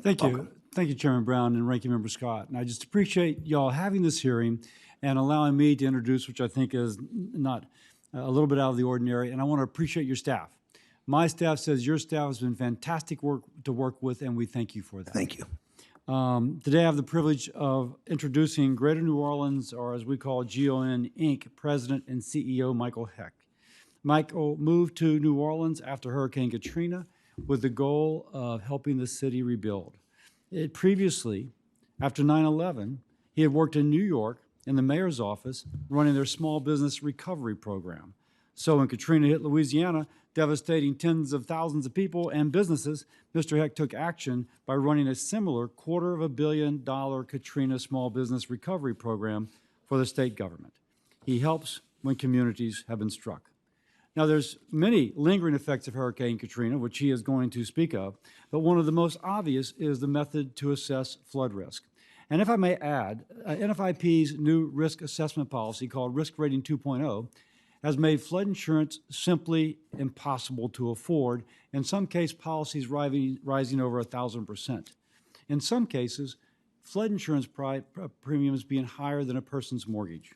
Thank Welcome. you. Thank you, Chairman Brown and Ranking Member Scott. And I just appreciate y'all having this hearing and allowing me to introduce, which I think is not a little bit out of the ordinary. And I want to appreciate your staff. My staff says your staff has been fantastic to work with, and we thank you for that. Thank you. Today I have the privilege of introducing Greater New Orleans, or as we call GON Inc., President and CEO Michael Heck. Michael moved to New Orleans after Hurricane Katrina with the goal of helping the city rebuild. Previously, after 9/11, he had worked in New York in the mayor's office running their small business recovery program. So when Katrina hit Louisiana, devastating tens of thousands of people and businesses, Mr. Heck took action by running a similar $250 million Katrina small business recovery program for the state government. He helps when communities have been struck. Now, there's many lingering effects of Hurricane Katrina, which he is going to speak of, but one of the most obvious is the method to assess flood risk. And if I may add, NFIP's new risk assessment policy called Risk Rating 2.0 has made flood insurance simply impossible to afford, in some cases policies rising over 1,000%. In some cases, flood insurance premiums being higher than a person's mortgage.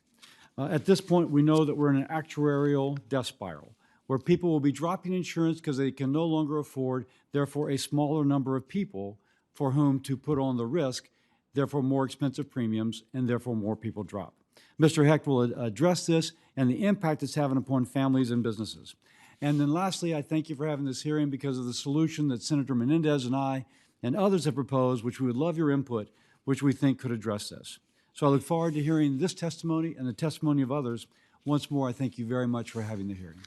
At this point, we know that we're in an actuarial death spiral, where people will be dropping insurance because they can no longer afford, therefore a smaller number of people for whom to put on the risk, therefore more expensive premiums, and therefore more people drop. Mr. Heck will address this and the impact it's having upon families and businesses. And then lastly, I thank you for having this hearing because of the solution that Senator Menendez and I and others have proposed, which we would love your input, which we think could address this. So I look forward to hearing this testimony and the testimony of others. Once more, I thank you very much for having the hearing.